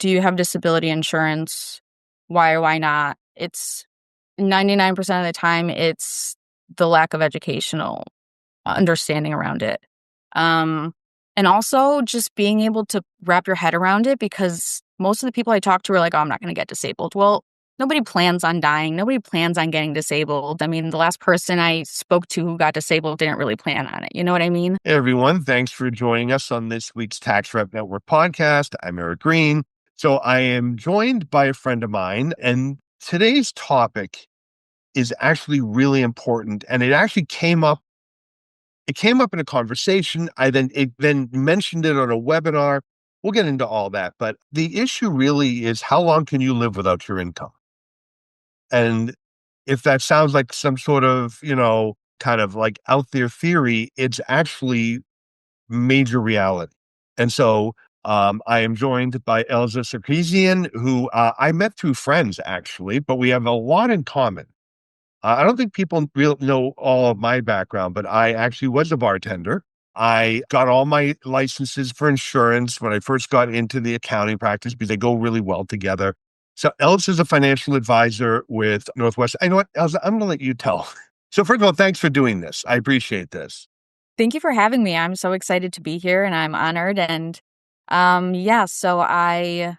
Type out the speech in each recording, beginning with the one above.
do you have disability insurance? Why or why not? It's 99% of the time, it's the lack of educational understanding around it. Um, and also just being able to wrap your head around it, because most of the people I talk to are like, oh, I'm not going to get disabled. Well, nobody plans on dying. Nobody plans on getting disabled. I mean, the last person I spoke to who got disabled didn't really plan on it. You know what I mean? Hey everyone, thanks for joining us on this week's Tax Rep Network podcast. I'm Eric Green. So I am joined by a friend of mine, and today's topic is actually really important. And it actually came up. It came up in a conversation. It then mentioned it on a webinar. We'll get into all that, but the issue really is, how long can you live without your income? And if that sounds like some sort of, kind of like out there theory, it's actually major reality. And so I am joined by Elza Sarkisian, who I met through friends, actually, but we have a lot in common. I don't think people really know all of my background, but I actually was a bartender. I got all my licenses for insurance when I first got into the accounting practice because they go really well together. So Elza is a financial advisor with Northwestern. I know what, Elza, I'm going to let you tell. So first of all, thanks for doing this. I appreciate this. Thank you for having me. I'm so excited to be here and I'm honored. And yeah, so I'm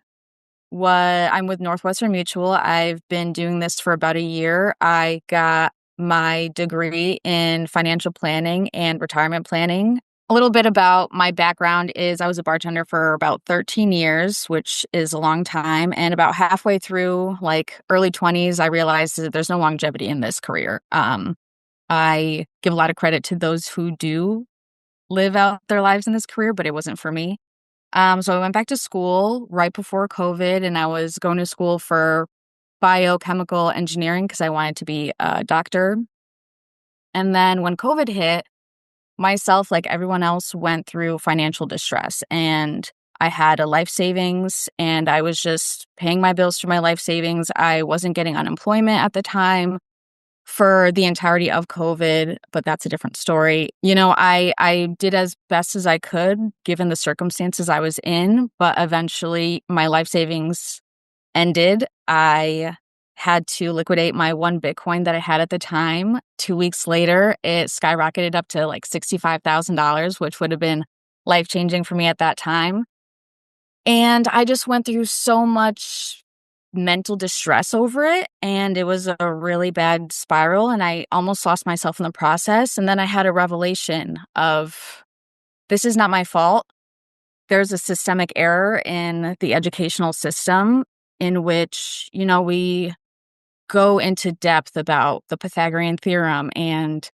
with Northwestern Mutual. I've been doing this for about a year. I got my degree in financial planning and retirement planning. A little bit about my background is I was a bartender for about 13 years, which is a long time. And about halfway through, like early 20s, I realized that there's no longevity in this career. I give a lot of credit to those who do live out their lives in this career, but it wasn't for me. So I went back to school right before COVID, and I was going to school for biochemical engineering because I wanted to be a doctor. And then when COVID hit, myself, like everyone else, went through financial distress. And I had a life savings, and I was just paying my bills through my life savings. I wasn't getting unemployment at the time for the entirety of COVID, but that's a different story. I did as best as I could given the circumstances I was in, but eventually my life savings ended. I had to liquidate my one Bitcoin that I had at the time. 2 weeks later, it skyrocketed up to like $65,000, which would have been life-changing for me at that time. And I just went through so much mental distress over it, and it was a really bad spiral, and I almost lost myself in the process. And then I had a revelation of, this is not my fault. There's a systemic error in the educational system in which, we go into depth about the Pythagorean theorem and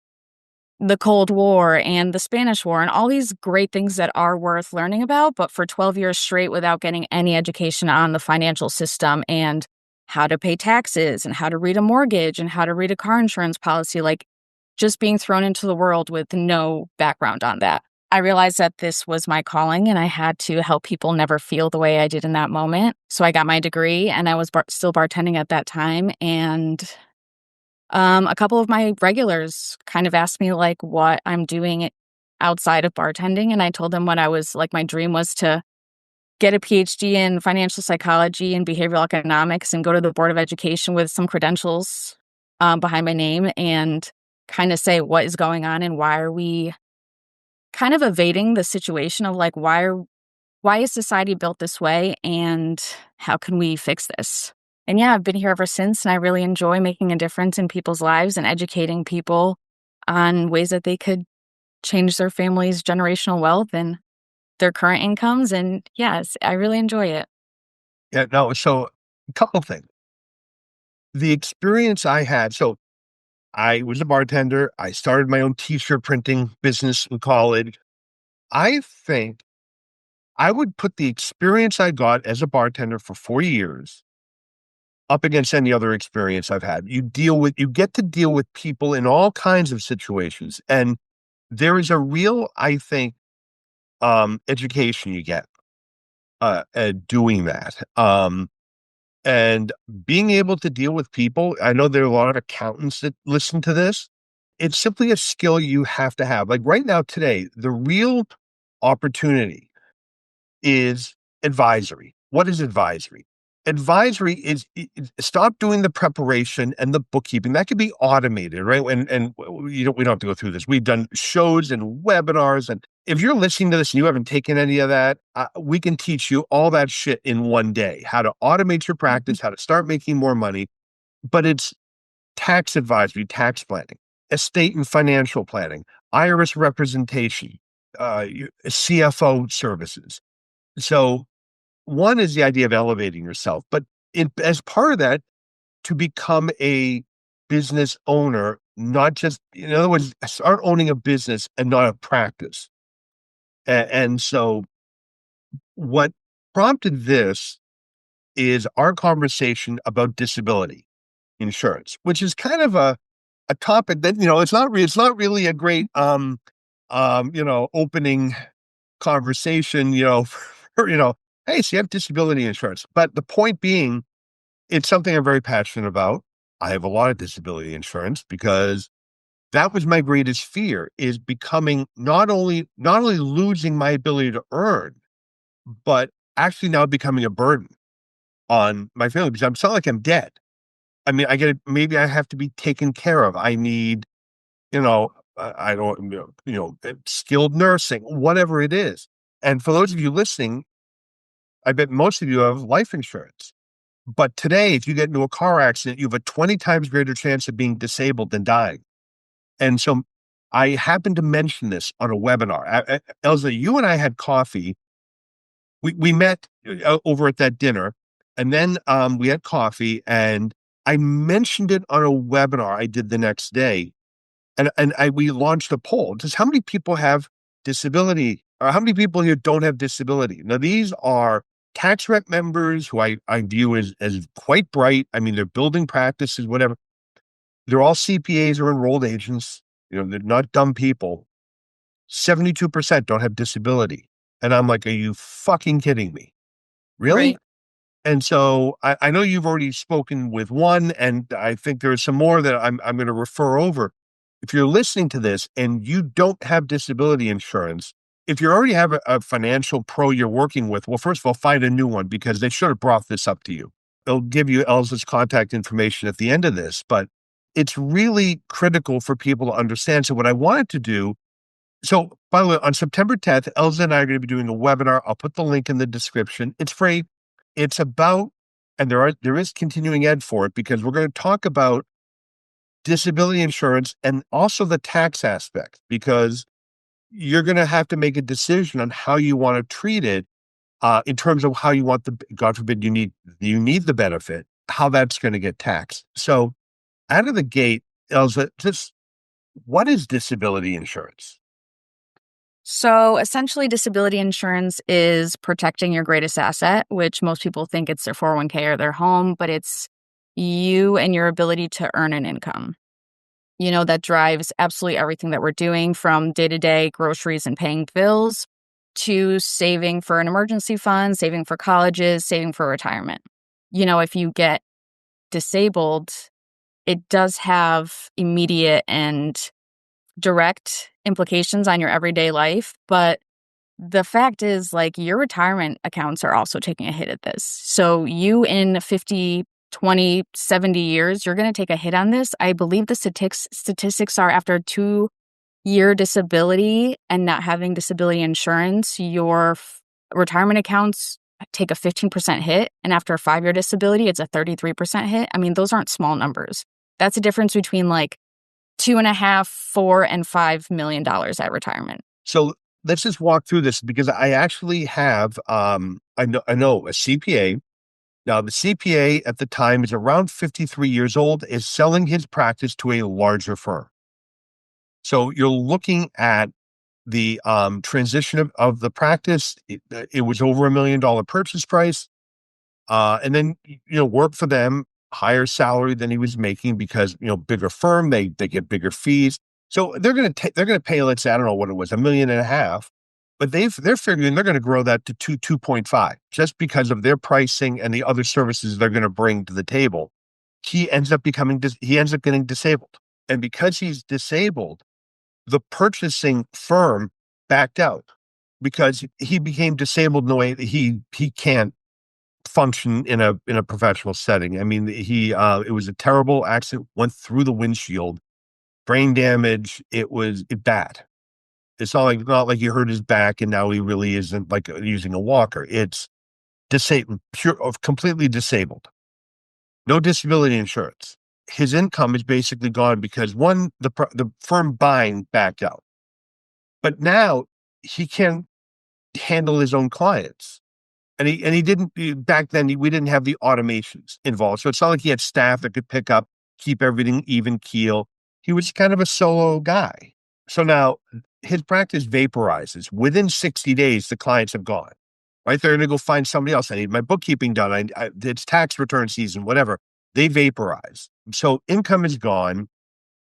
the Cold War and the Spanish War and all these great things that are worth learning about, but for 12 years straight without getting any education on the financial system and how to pay taxes and how to read a mortgage and how to read a car insurance policy, like just being thrown into the world with no background on that. I realized that this was my calling and I had to help people never feel the way I did in that moment. So I got my degree and I was still bartending at that time. And a couple of my regulars kind of asked me like what I'm doing outside of bartending. And I told them what I was like, my dream was to get a PhD in financial psychology and behavioral economics and go to the Board of Education with some credentials behind my name and kind of say what is going on and why are we kind of evading the situation of like, why is society built this way and how can we fix this? And yeah, I've been here ever since, and I really enjoy making a difference in people's lives and educating people on ways that they could change their family's generational wealth and their current incomes. And yes, I really enjoy it. Yeah, no, so a couple things. The experience I had, so I was a bartender. I started my own t-shirt printing business in college. I think I would put the experience I got as a bartender for 4 years up against any other experience I've had. You get to deal with people in all kinds of situations. And there is a real, I think, education you get at doing that. And being able to deal with people. I know there are a lot of accountants that listen to this. It's simply a skill you have to have. Like right now, today, the real opportunity is advisory. What is advisory? Advisory is stop doing the preparation and the bookkeeping. That could be automated, right? And we don't have to go through this. We've done shows and webinars, and if you're listening to this and you haven't taken any of that, we can teach you all that shit in one day. How to automate your practice, how to start making more money. But it's tax advisory, tax planning, estate and financial planning, IRS representation, CFO services. So one is the idea of elevating yourself, but as part of that, to become a business owner, not just, in other words, start owning a business and not a practice. And so what prompted this is our conversation about disability insurance, which is kind of a topic that, it's not really a great, opening conversation, for, hey, so you have disability insurance. But the point being, it's something I'm very passionate about. I have a lot of disability insurance because that was my greatest fear, is becoming not only losing my ability to earn, but actually now becoming a burden on my family because I'm not like I'm dead. I mean, maybe I have to be taken care of. I need, I don't, skilled nursing, whatever it is. And for those of you listening, I bet most of you have life insurance. But today, if you get into a car accident, you have a 20 times greater chance of being disabled than dying. And so I happened to mention this on a webinar. Elza, you and I had coffee. We met over at that dinner, and then we had coffee, and I mentioned it on a webinar I did the next day. And we launched a poll. Just how many people have disability, or how many people here don't have disability? Now, these are tax rep members who I view as quite bright. I mean, they're building practices, whatever. They're all CPAs or enrolled agents. They're not dumb people. 72% don't have disability. And I'm like, are you fucking kidding me? Really? Right. And so I know you've already spoken with one, and I think there are some more that I'm going to refer over. If you're listening to this and you don't have disability insurance, if you already have a financial pro you're working with, well, first of all, find a new one because they should have brought this up to you. They'll give you Elza's contact information at the end of this, but it's really critical for people to understand. So what I wanted to do, so by the way, on September 10th, Elza and I are going to be doing a webinar. I'll put the link in the description. It's free. It's about, and there is continuing ed for it because we're going to talk about disability insurance and also the tax aspect, because you're going to have to make a decision on how you want to treat it in terms of how you want God forbid you need the benefit, how that's going to get taxed. So out of the gate, Elza, just what is disability insurance? So essentially, disability insurance is protecting your greatest asset, which most people think it's their 401k or their home, but it's you and your ability to earn an income. That drives absolutely everything that we're doing, from day-to-day groceries and paying bills to saving for an emergency fund, saving for colleges, saving for retirement. If you get disabled, it does have immediate and direct implications on your everyday life. But the fact is, like, your retirement accounts are also taking a hit at this. So you in 50, 20, 70 years, you're going to take a hit on this. I believe the statistics are after a 2-year disability and not having disability insurance, your retirement accounts take a 15% hit. And after a 5-year disability, it's a 33% hit. I mean, those aren't small numbers. That's a difference between like $2.5, $4, and $5 million at retirement. So let's just walk through this because I actually have, I know a CPA. Now, the CPA at the time is around 53 years old, is selling his practice to a larger firm. So you're looking at the transition of the practice. It was over $1 million purchase price. And then, work for them, higher salary than he was making because, bigger firm, they get bigger fees. So they're going to pay, let's say, I don't know what it was, $1.5 million, but they're figuring they're going to grow that to 2.5 just because of their pricing and the other services they're going to bring to the table. He ends up getting disabled. And because he's disabled, the purchasing firm backed out because he became disabled in a way that he can't function in a professional setting. I mean, he it was a terrible accident, went through the windshield, brain damage. It was bad. It's not like he hurt his back and now he really isn't like using a walker. It's disabled, completely disabled. No disability insurance. His income is basically gone because one, the firm buying backed out, but now he can't handle his own clients. And he didn't back then. We didn't have the automations involved, so it's not like he had staff that could pick up, keep everything even keel. He was kind of a solo guy. So now his practice vaporizes. Within 60 days, the clients have gone. Right, they're going to go find somebody else. I need my bookkeeping done. It's tax return season, whatever. They vaporize. So income is gone.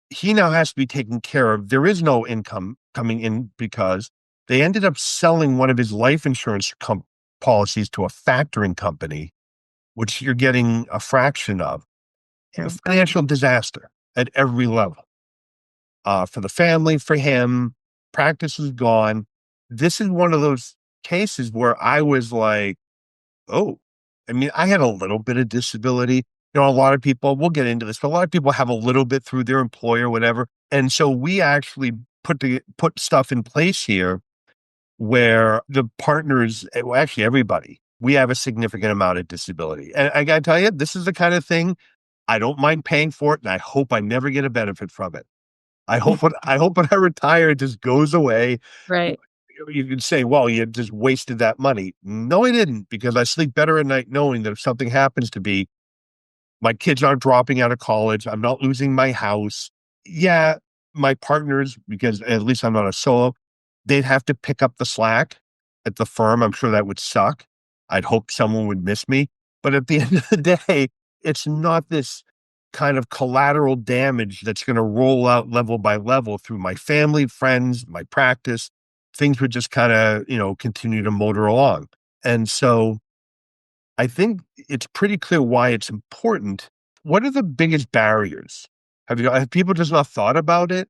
He now has to be taken care of. There is no income coming in because they ended up selling one of his life insurance policies to a factoring company, which you're getting a fraction of. A financial disaster at every level. For the family, for him, practice is gone. This is one of those cases where I was like, oh, I mean, I had a little bit of disability. You know, a lot of people, we'll get into this, but a lot of people have a little bit through their employer, whatever. And so we actually put stuff in place here where the partners, well, actually everybody, we have a significant amount of disability. And I got to tell you, this is the kind of thing I don't mind paying for it, and I hope I never get a benefit from it. I hope when I retire, it just goes away. Right. You can say, well, you just wasted that money. No, I didn't, because I sleep better at night knowing that if something happens to me, my kids aren't dropping out of college. I'm not losing my house. Yeah, my partners, because at least I'm not a solo, they'd have to pick up the slack at the firm. I'm sure that would suck. I'd hope someone would miss me. But at the end of the day, it's not this kind of collateral damage that's going to roll out level by level through my family, friends, my practice. Things would just kind of, continue to motor along. And so I think it's pretty clear why it's important. What are the biggest barriers? Have people just not thought about it?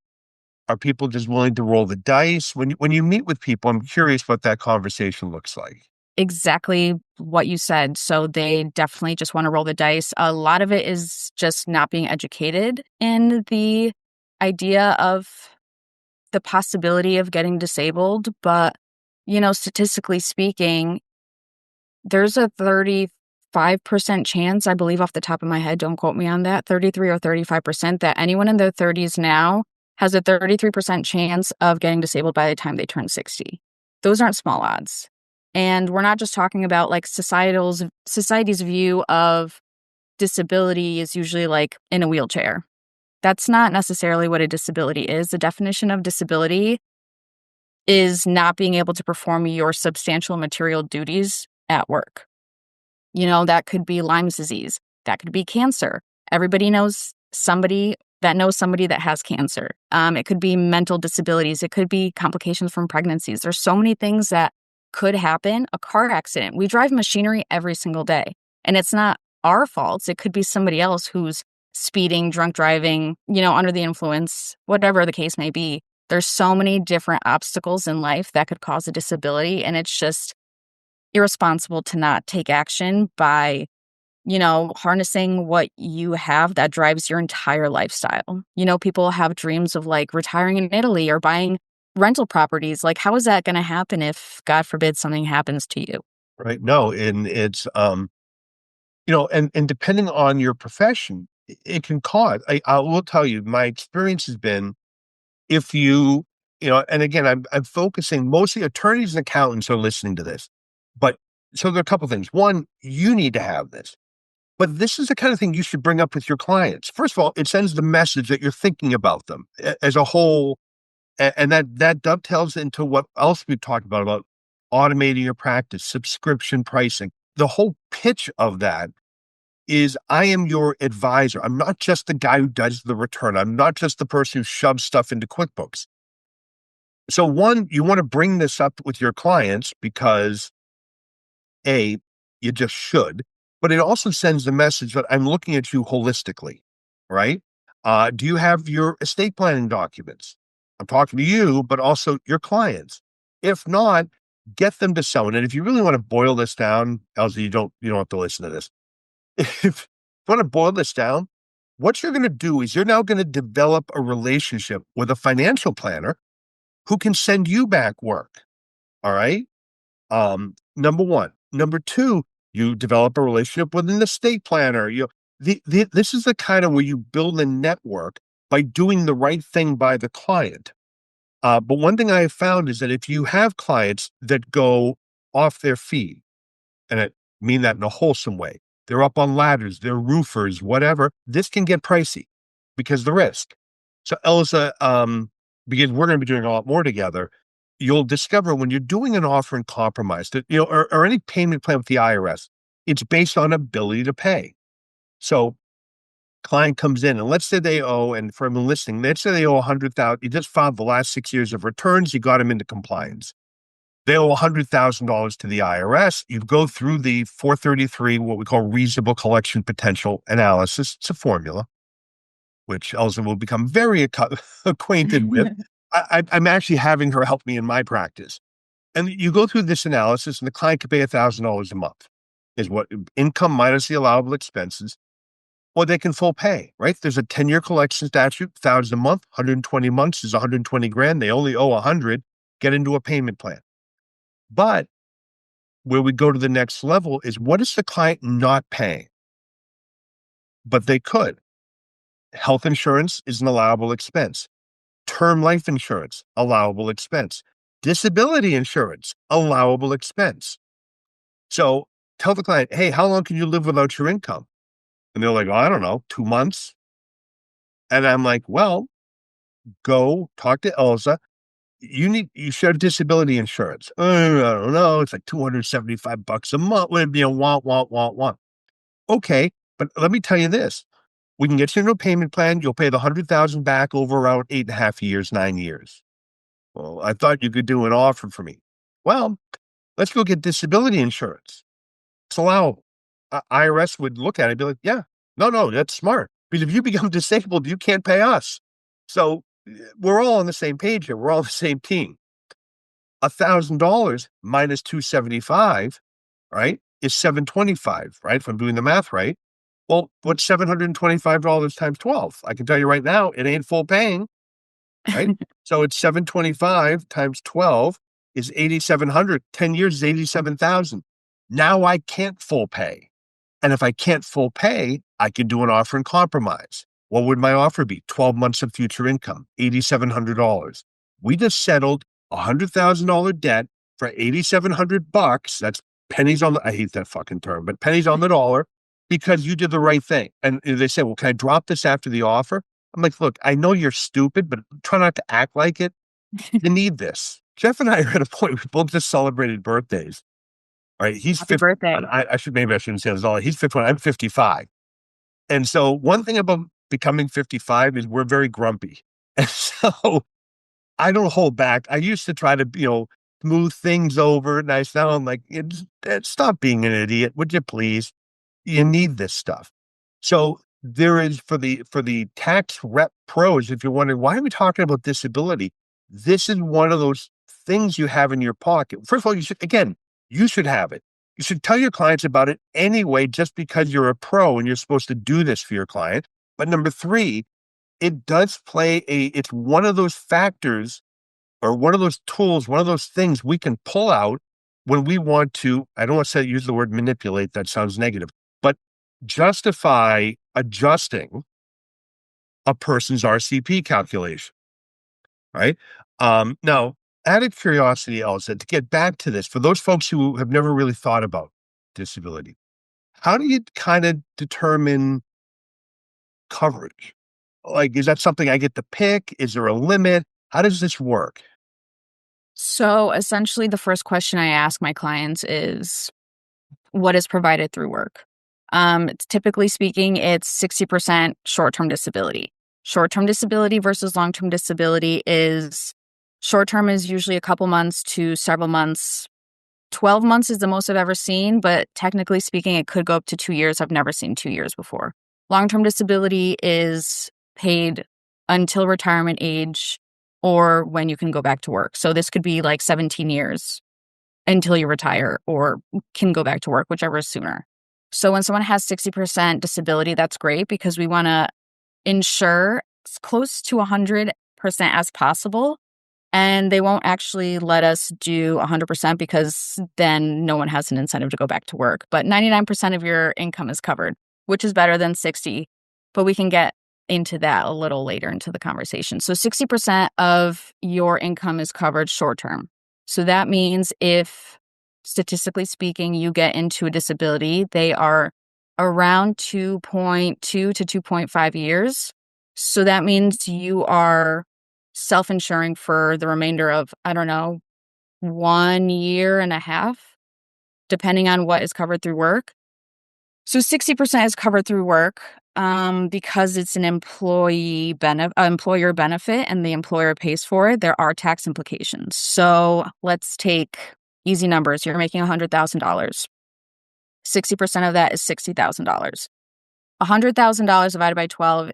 Are people just willing to roll the dice? When you meet with people, I'm curious what that conversation looks like. Exactly what you said. So they definitely just want to roll the dice. A lot of it is just not being educated in the idea of the possibility of getting disabled. But, statistically speaking, there's a 35% chance, I believe off the top of my head, don't quote me on that, 33 or 35%, that anyone in their 30s now has a 33% chance of getting disabled by the time they turn 60. Those aren't small odds. And we're not just talking about like society's view of disability is usually like in a wheelchair. That's not necessarily what a disability is. The definition of disability is not being able to perform your substantial material duties at work. That could be Lyme's disease. That could be cancer. Everybody knows somebody that has cancer. It could be mental disabilities. It could be complications from pregnancies. There's so many things that could happen. A car accident. We drive machinery every single day, and it's not our faults. It could be somebody else who's speeding, drunk driving, under the influence, whatever the case may be. There's so many different obstacles in life that could cause a disability, and it's just irresponsible to not take action by, harnessing what you have that drives your entire lifestyle. People have dreams of like retiring in Italy or buying rental properties. Like, how is that going to happen if, God forbid, something happens to you? Right. No, and it's and depending on your profession, it can cause. I will tell you, my experience has been if and again, I'm focusing mostly attorneys and accountants are listening to this, but so there are a couple things. One, you need to have this, but this is the kind of thing you should bring up with your clients. First of all, it sends the message that you're thinking about them as a whole, and that dovetails into what else we've talked about automating your practice, subscription pricing. The whole pitch of that is I am your advisor. I'm not just the guy who does the return. I'm not just the person who shoves stuff into QuickBooks. So one, you want to bring this up with your clients because A, you just should, but it also sends the message that I'm looking at you holistically, right? Do you have your estate planning documents? I'm talking to you, but also your clients. If not, get them to sell it. And if you really want to boil this down, Elsie, you don't have to listen to this. If you want to boil this down, what you're going to do is you're now going to develop a relationship with a financial planner who can send you back work. All right. Number one. Number two, you develop a relationship with an estate planner. This is the kind of where you build a network by doing the right thing by the client. But one thing I have found is that if you have clients that go off their feet, and I mean that in a wholesome way, they're up on ladders, they're roofers, whatever, this can get pricey because the risk. So Elsa, because we're going to be doing a lot more together, you'll discover when you're doing an offer in compromise that, or any payment plan with the IRS, it's based on ability to pay. So client comes in and let's say they owe, and for them listening, let's say they owe 100,000. You just filed the last 6 years of returns. You got them into compliance. They owe $100,000 to the IRS. You go through the 433, what we call reasonable collection potential analysis. It's a formula, which Elza will become very acquainted with. I'm actually having her help me in my practice. And you go through this analysis, and the client could pay $1,000 a month, is what income minus the allowable expenses. Or they can full pay, right? There's a 10-year collection statute, 1,000 a month, 120 months is 120 grand. They only owe 100, get into a payment plan. But where we go to the next level is what is the client not paying? But they could. Health insurance is an allowable expense. Term life insurance, allowable expense. Disability insurance, allowable expense. So tell the client, hey, how long can you live without your income? And they're like, oh, I don't know, 2 months. And I'm like, well, go talk to Elza. You should have disability insurance. I don't know. It's like $275 a month. Want. Okay. But let me tell you this. We can get you into a payment plan. You'll pay the 100,000 back over around 8.5 years, 9 years. Well, I thought you could do an offer for me. Well, let's go get disability insurance. It's allowable. IRS would look at it and be like, yeah, no, that's smart. Because if you become disabled, you can't pay us. So we're all on the same page here. We're all the same team. $1,000 minus 275, right, is 725, right? If I'm doing the math right. Well, what's $725 times 12? I can tell you right now, it ain't full paying, right? So it's 725 times 12 is 8,700. 10 years is 87,000. Now I can't full pay. And if I can't full pay, I can do an offer in compromise. What would my offer be? 12 months of future income, $8,700. We just settled a $100,000 debt for $8,700. That's pennies on the, I hate that fucking term, but pennies on the dollar because you did the right thing. And they say, well, can I drop this after the offer? I'm like, look, I know you're stupid, but try not to act like it. You need this. Jeff and I are at a point, we both just celebrated birthdays. All right. He's Happy 50. birthday. Maybe I shouldn't say this all. He's 51. I'm 55. And so one thing about becoming 55 is we're very grumpy. And so I don't hold back. I used to try to, smooth things over. And now I'm like, stop being an idiot. Would you please? You need this stuff. So there is for the tax rep pros, if you're wondering, why are we talking about disability? This is one of those things you have in your pocket. First of all, you should have it. You should tell your clients about it anyway, just because you're a pro and you're supposed to do this for your client. But number three, it does it's one of those factors or one of those tools, one of those things we can pull out when we want to, I don't want to use the word manipulate, that sounds negative, but justify adjusting a person's RCP calculation, right? Now, out of curiosity, Elsa, to get back to this, for those folks who have never really thought about disability, how do you kind of determine coverage? Like, is that something I get to pick? Is there a limit? How does this work? So essentially, the first question I ask my clients is, what is provided through work? Typically speaking, it's 60% short-term disability. Short-term disability versus long-term disability is short-term is usually a couple months to several months. 12 months is the most I've ever seen, but technically speaking, it could go up to 2 years. I've never seen 2 years before. Long-term disability is paid until retirement age or when you can go back to work. So this could be like 17 years until you retire or can go back to work, whichever is sooner. So when someone has 60% disability, that's great because we want to ensure as close to 100% as possible. And they won't actually let us do 100% because then no one has an incentive to go back to work. But 99% of your income is covered, which is better than 60. But we can get into that a little later into the conversation. So 60% of your income is covered short term. So that means if, statistically speaking, you get into a disability, they are around 2.2 to 2.5 years. So that means you are self-insuring for the remainder of, I don't know, 1.5 years, depending on what is covered through work. So 60% is covered through work because it's an employer benefit and the employer pays for it. There are tax implications. So let's take easy numbers. You're making $100,000. 60% of that is $60,000. $100,000 divided by 12,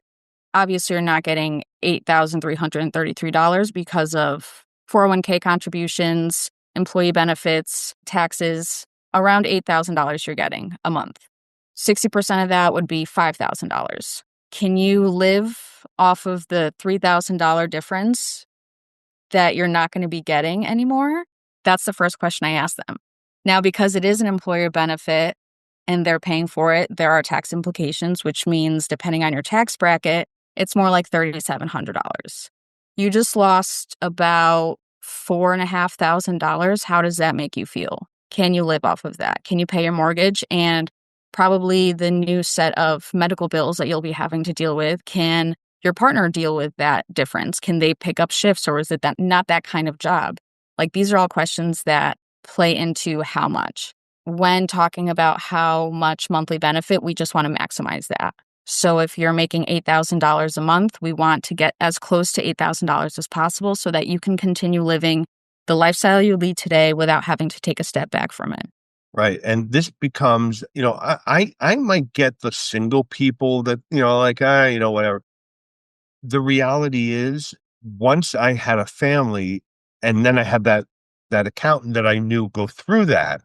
obviously you're not getting $8,333 because of 401k contributions, employee benefits, taxes. Around $8,000 you're getting a month. 60% of that would be $5,000. Can you live off of the $3,000 difference that you're not going to be getting anymore? That's the first question I ask them. Now, because it is an employer benefit and they're paying for it, there are tax implications, which means depending on your tax bracket, it's more like $3,700. You just lost about $4,500. How does that make you feel? Can you live off of that? Can you pay your mortgage and probably the new set of medical bills that you'll be having to deal with? Can your partner deal with that difference? Can they pick up shifts, or is it that not that kind of job? Like, these are all questions that play into how much. When talking about how much monthly benefit, we just want to maximize that. So if you're making $8,000 a month, we want to get as close to $8,000 as possible so that you can continue living the lifestyle you lead today without having to take a step back from it. Right. And this becomes, I might get the single people that, like, whatever. The reality is, once I had a family and then I had that accountant that I knew go through that,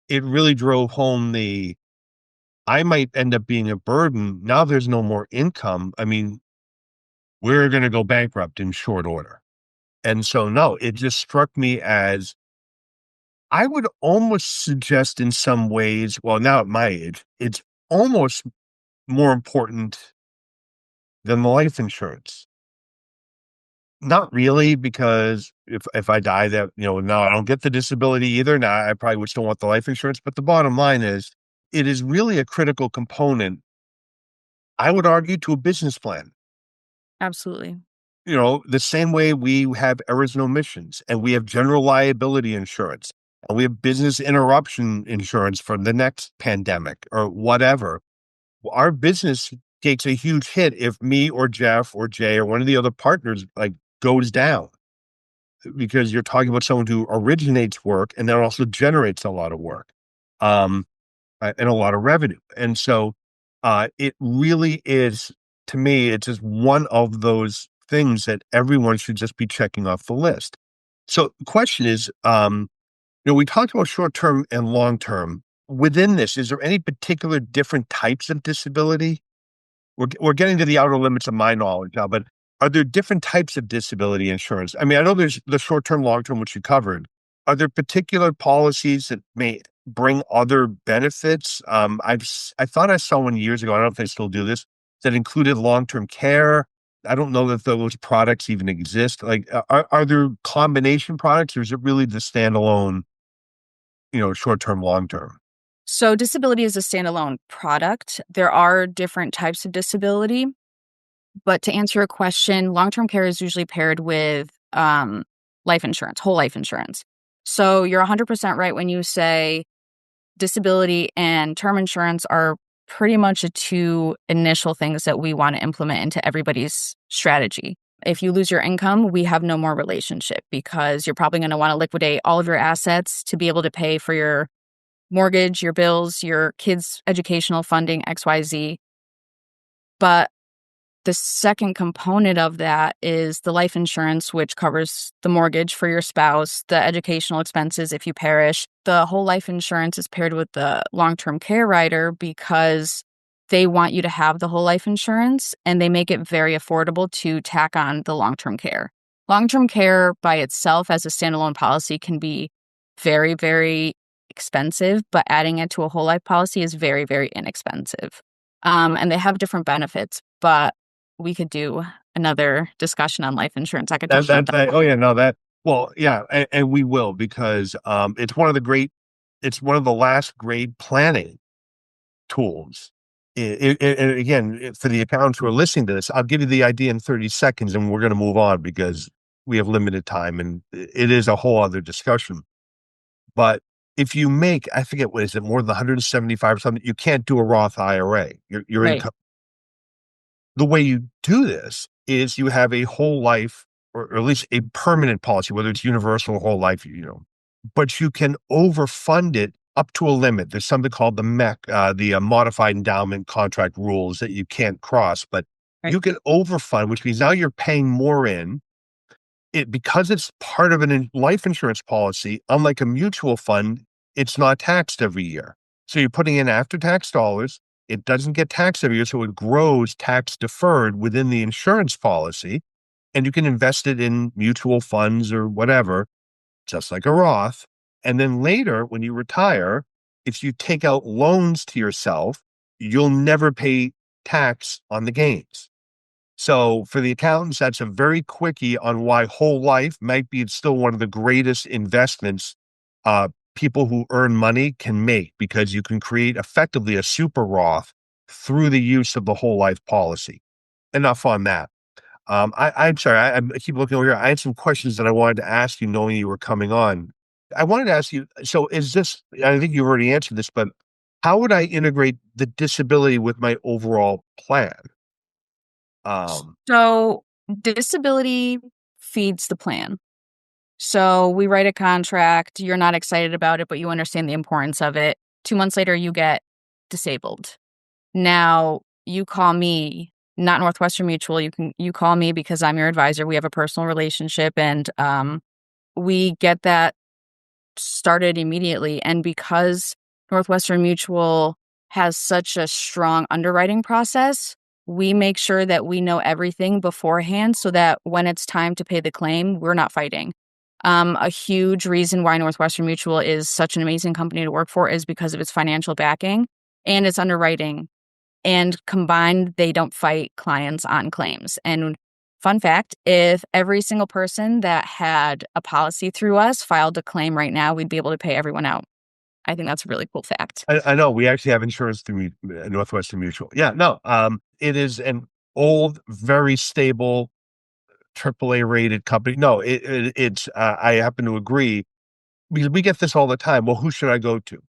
it really drove home I might end up being a burden. Now there's no more income. I mean, we're going to go bankrupt in short order. And so, no, it just struck me as I would almost suggest in some ways, well, now at my age, it's almost more important than the life insurance. Not really, because if I die, that, no, I don't get the disability either. Now I probably would still want the life insurance, but the bottom line is it is really a critical component, I would argue, to a business plan. Absolutely. The same way we have errors and omissions, and we have general liability insurance, and we have business interruption insurance for the next pandemic or whatever. Our business takes a huge hit if me or Jeff or Jay or one of the other partners goes down, because you're talking about someone who originates work and then also generates a lot of work, and a lot of revenue. And so it really is, to me, it's just one of those things that everyone should just be checking off the list. So the question is, we talked about short-term and long-term. Within this, is there any particular different types of disability? We're getting to the outer limits of my knowledge now, but are there different types of disability insurance? I mean, I know there's the short-term, long-term, which you covered. Are there particular policies that may bring other benefits? I thought I saw one years ago, I don't know if they still do this, that included long-term care. I don't know that those products even exist. Like, are there combination products, or is it really the standalone, short-term, long-term? So disability is a standalone product. There are different types of disability, but to answer your question, long-term care is usually paired with life insurance, whole life insurance. So you're 100% right when you say disability and term insurance are pretty much the two initial things that we want to implement into everybody's strategy. If you lose your income, we have no more relationship because you're probably going to want to liquidate all of your assets to be able to pay for your mortgage, your bills, your kids' educational funding, XYZ. But The second component of that is the life insurance, which covers the mortgage for your spouse, the educational expenses if you perish. The whole life insurance is paired with the long-term care rider because they want you to have the whole life insurance, and they make it very affordable to tack on the long-term care. Long-term care by itself as a standalone policy can be very, very expensive, but adding it to a whole life policy is very, very inexpensive. And they have different benefits, but we could do another discussion on life insurance. I could talk about that. Oh yeah, no, well, yeah, and we will because it's one of the last great planning tools. And again, for the accountants who are listening to this, I'll give you the idea in 30 seconds and we're going to move on because we have limited time and it is a whole other discussion. But if you make, I forget, what is it, more than 175 or something, you can't do a Roth IRA. Your Right, income. The way you do this is you have a whole life, or at least a permanent policy, whether it's universal or whole life, but you can overfund it up to a limit. There's something called the MEC, modified endowment contract rules that you can't cross, but right, you can overfund, which means now you're paying more in. Because it's part of a life insurance policy, unlike a mutual fund, it's not taxed every year. So you're putting in after-tax dollars. It doesn't get taxed every year, so it grows tax deferred within the insurance policy, and you can invest it in mutual funds or whatever, just like a Roth. And then later, when you retire, if you take out loans to yourself, you'll never pay tax on the gains. So for the accountants, that's a very quickie on why whole life might be still one of the greatest investments people who earn money can make, because you can create effectively a super Roth through the use of the whole life policy. Enough on that. I'm sorry, I keep looking over here. I had some questions that I wanted to ask you, knowing you were coming on. I wanted to ask you, so is this, I think you've already answered this, but how would I integrate the disability with my overall plan? Um, so disability feeds the plan. So we write a contract, you're not excited about it, but you understand the importance of it. 2 months later, you get disabled. Now you call me, not Northwestern Mutual. You call me because I'm your advisor. We have a personal relationship, and we get that started immediately. And because Northwestern Mutual has such a strong underwriting process, we make sure that we know everything beforehand so that when it's time to pay the claim, we're not fighting. A huge reason why Northwestern Mutual is such an amazing company to work for is because of its financial backing and its underwriting. And combined, they don't fight clients on claims. And fun fact, if every single person that had a policy through us filed a claim right now, we'd be able to pay everyone out. I think that's a really cool fact. I know we actually have insurance through Northwestern Mutual. Yeah, no, it is an old, very stable, AAA rated company. No, it's. I happen to agree because we get this all the time. Well, who should I go to?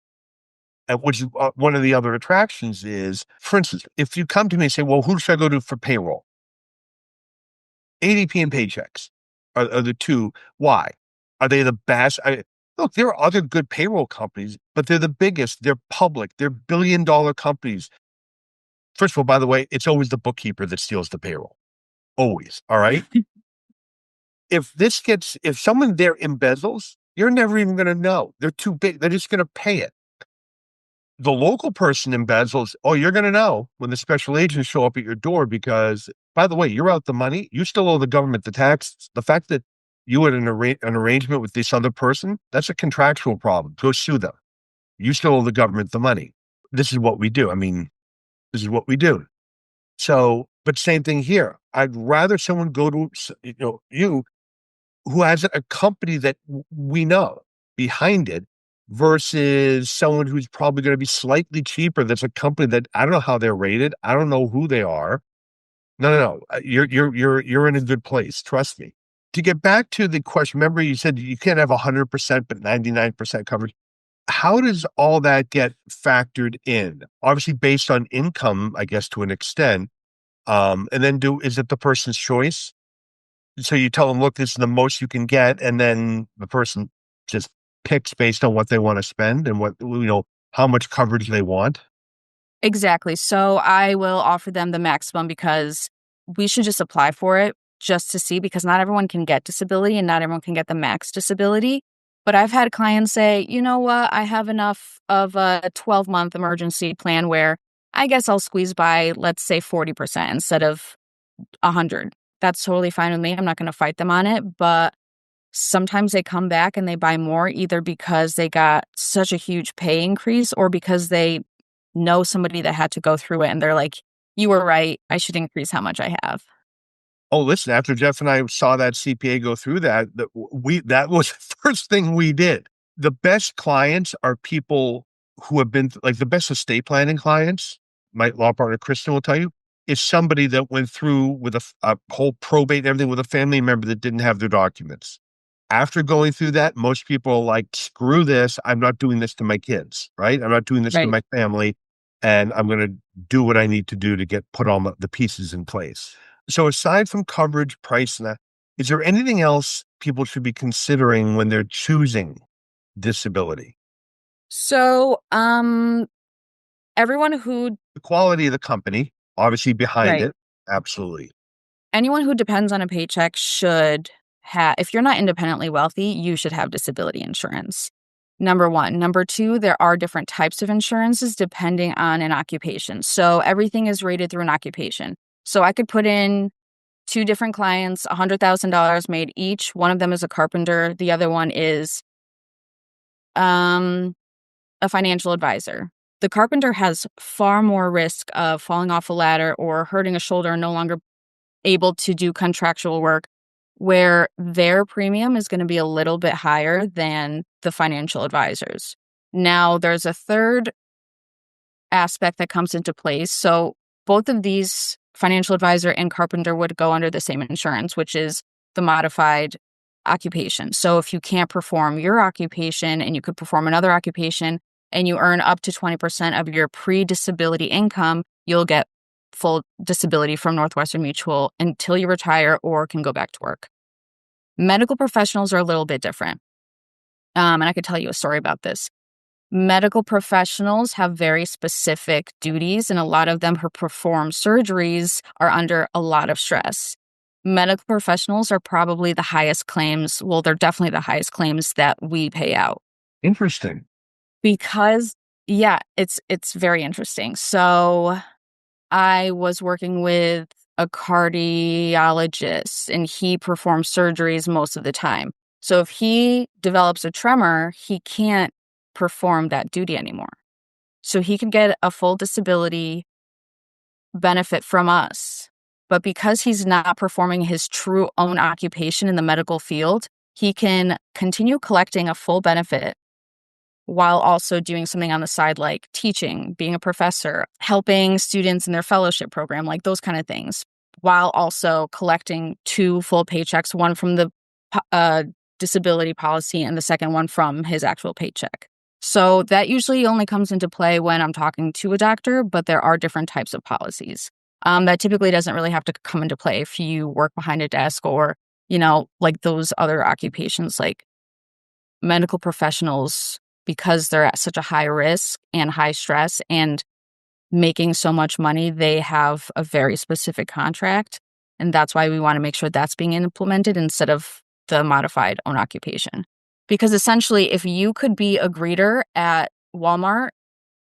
And which is one of the other attractions is, for instance, if you come to me and say, "Well, who should I go to for payroll?" ADP and Paychecks are the two. Why? Are they the best? Look, there are other good payroll companies, but they're the biggest. They're public. They're billion-dollar companies. First of all, by the way, it's always the bookkeeper that steals the payroll. Always. All right. If someone there embezzles, you're never even going to know. They're too big. They're just going to pay it. The local person embezzles. Oh, you're going to know when the special agents show up at your door because, by the way, you're out the money. You still owe the government the tax. The fact that you had an arrangement with this other person, that's a contractual problem. Go sue them. You still owe the government the money. This is what we do. I mean, this is what we do. So, but same thing here. I'd rather someone go to, you who has a company that we know behind it versus someone who's probably going to be slightly cheaper. That's a company that I don't know how they're rated. I don't know who they are. No, no, no. You're in a good place. Trust me. To get back to the question, remember you said you can't have 100%, but 99% coverage. How does all that get factored in? Obviously, based on income, I guess, to an extent. And then is it the person's choice? So you tell them, look, this is the most you can get, and then the person just picks based on what they want to spend and how much coverage they want. Exactly. So I will offer them the maximum because we should just apply for it just to see, because not everyone can get disability and not everyone can get the max disability. But I've had clients say, you know what, I have enough of a 12-month emergency plan where I guess I'll squeeze by, let's say 40% instead of 100. That's totally fine with me. I'm not going to fight them on it. But sometimes they come back and they buy more, either because they got such a huge pay increase or because they know somebody that had to go through it and they're like, you were right, I should increase how much I have. Oh, listen, after Jeff and I saw that CPA go through that was the first thing we did. The best clients are people who have been like the best estate planning clients. My law partner, Kristen, will tell you, is somebody that went through with a whole probate and everything with a family member that didn't have their documents. After going through that, most people are like, screw this. I'm not doing this to my kids, right? I'm not doing this to Right. my family. And I'm going to do what I need to do to put all the pieces in place. So aside from coverage, price, and that, is there anything else people should be considering when they're choosing disability? So, everyone who, The quality of the company, obviously behind right, it. Absolutely. anyone who depends on a paycheck should have, if you're not independently wealthy, you should have disability insurance. Number one. Number two, there are different types of insurances depending on an occupation. So everything is rated through an occupation. So I could put in two different clients, $100,000 made each. One of them is a carpenter. The other one is um, a financial advisor. The carpenter has far more risk of falling off a ladder or hurting a shoulder and no longer able to do contractual work, where their premium is going to be a little bit higher than the financial advisors. Now, there's a third aspect that comes into place. So both of these, financial advisor and carpenter, would go under the same insurance, which is the modified occupation. So if you can't perform your occupation and you could perform another occupation and you earn up to 20% of your pre-disability income, you'll get full disability from Northwestern Mutual until you retire or can go back to work. Medical professionals are a little bit different. And I could tell you a story about this. Medical professionals have very specific duties, and a lot of them who perform surgeries are under a lot of stress. Medical professionals are probably the highest claims. Well, they're definitely the highest claims that we pay out Interesting. because, yeah, it's very interesting. So I was working with a cardiologist and he performs surgeries most of the time. So if he develops a tremor, he can't perform that duty anymore. So he could get a full disability benefit from us. But because he's not performing his true own occupation in the medical field, he can continue collecting a full benefit while also doing something on the side like teaching, being a professor, helping students in their fellowship program, like those kind of things, while also collecting two full paychecks, one from the disability policy and the second one from his actual paycheck. So that usually only comes into play when I'm talking to a doctor, but there are different types of policies. That typically doesn't really have to come into play if you work behind a desk or, like those other occupations like medical professionals, because they're at such a high risk and high stress and making so much money, they have a very specific contract. And that's why we want to make sure that's being implemented instead of the modified own occupation. Because essentially, if you could be a greeter at Walmart,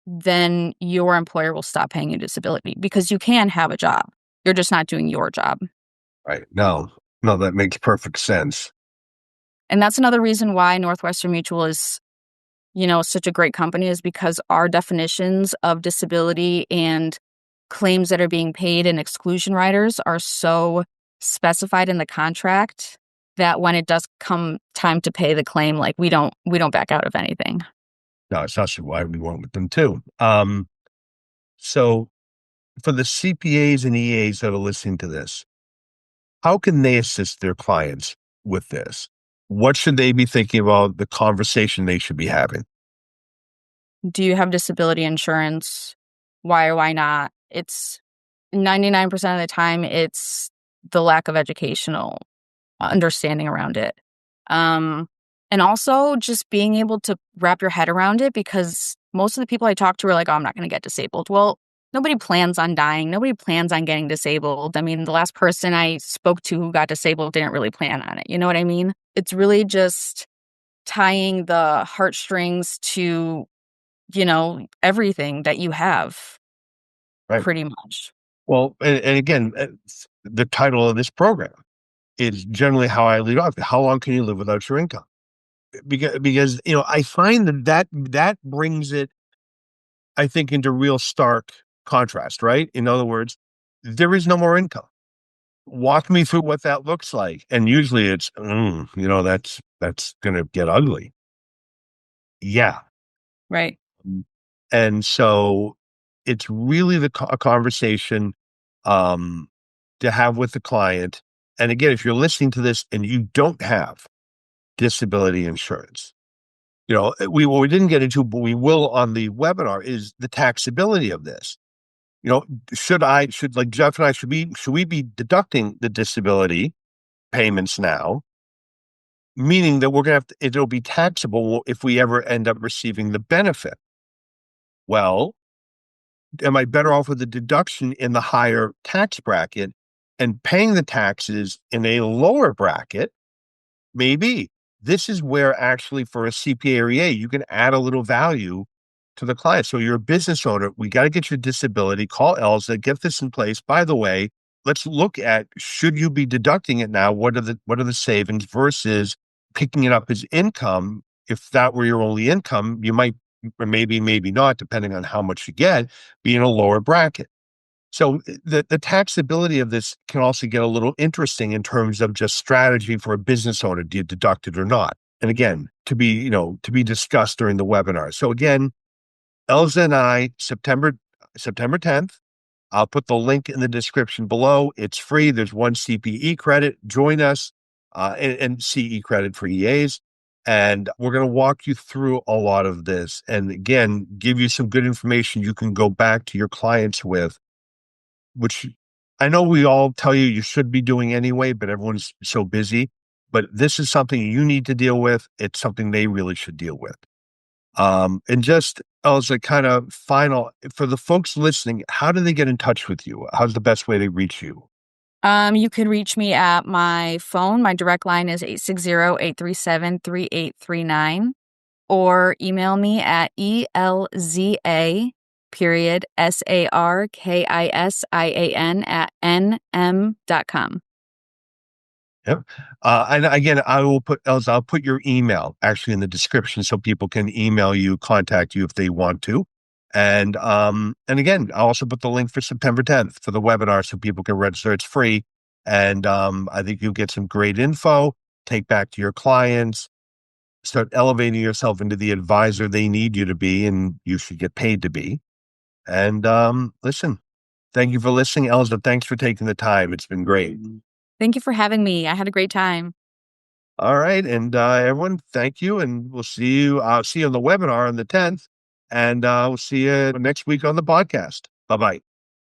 then your employer will stop paying you disability because you can have a job. You're just not doing your job. Right. No, that makes perfect sense. And that's another reason why Northwestern Mutual is, such a great company, is because our definitions of disability and claims that are being paid and exclusion riders are so specified in the contract that when it does come time to pay the claim, like we don't back out of anything. No, it's actually why we went with them too. So for the CPAs and EAs that are listening to this, how can they assist their clients with this? What should they be thinking about, the conversation they should be having? Do you have disability insurance? Why or why not? It's 99% of the time it's the lack of educational understanding around it. And also just being able to wrap your head around it, because most of the people I talk to are like, oh, I'm not going to get disabled. Well, nobody plans on dying. Nobody plans on getting disabled. I mean, the last person I spoke to who got disabled didn't really plan on it. You know what I mean? It's really just tying the heartstrings to, everything that you have Right. pretty much. Well, and again, the title of this program is generally how I lead off. How long can you live without your income? Because I find that brings it, I think, into real stark contrast, right? In other words, there is no more income. Walk me through what that looks like. And usually it's, that's going to get ugly. Yeah. Right. Mm. And so it's really a conversation um, to have with the client. And again, if you're listening to this and you don't have disability insurance, what we didn't get into, but we will on the webinar, is the taxability of this. Should like Jeff and I, should we be deducting the disability payments now, meaning that we're going to it'll be taxable if we ever end up receiving the benefit? Well, am I better off with the deduction in the higher tax bracket and paying the taxes in a lower bracket? Maybe. This is where actually for a CPA or EA, you can add a little value to the client. So you're a business owner. We got to get your disability. Call Elza, get this in place. By the way, let's look at, should you be deducting it now? What are the savings versus picking it up as income? If that were your only income, you might, or maybe not, depending on how much you get, be in a lower bracket. So the taxability of this can also get a little interesting in terms of just strategy for a business owner. Do you deduct it or not? And again, to be discussed during the webinar. So again, Elza and I, September 10th. I'll put the link in the description below. It's free. There's one CPE credit. Join us, and CE credit for EAs. And we're going to walk you through a lot of this. And again, give you some good information you can go back to your clients with, which I know we all tell you should be doing anyway, but everyone's so busy. But this is something you need to deal with. It's something they really should deal with. And just as a kind of final, for the folks listening, how do they get in touch with you? How's the best way to reach you? You can reach me at my phone. My direct line is 860-837-3839, or email me at ELZA period SARKISIAN at NM.com. Yep. And again, I'll put your email actually in the description so people can email you, contact you if they want to. And again, I'll also put the link for September 10th for the webinar so people can register. It's free. And I think you'll get some great info, take back to your clients, start elevating yourself into the advisor they need you to be, and you should get paid to be. And listen, thank you for listening. Elza, thanks for taking the time. It's been great. Thank you for having me. I had a great time. All right. And everyone, thank you. And we'll see you. I'll see you on the webinar on the 10th. And we'll see you next week on the podcast. Bye-bye.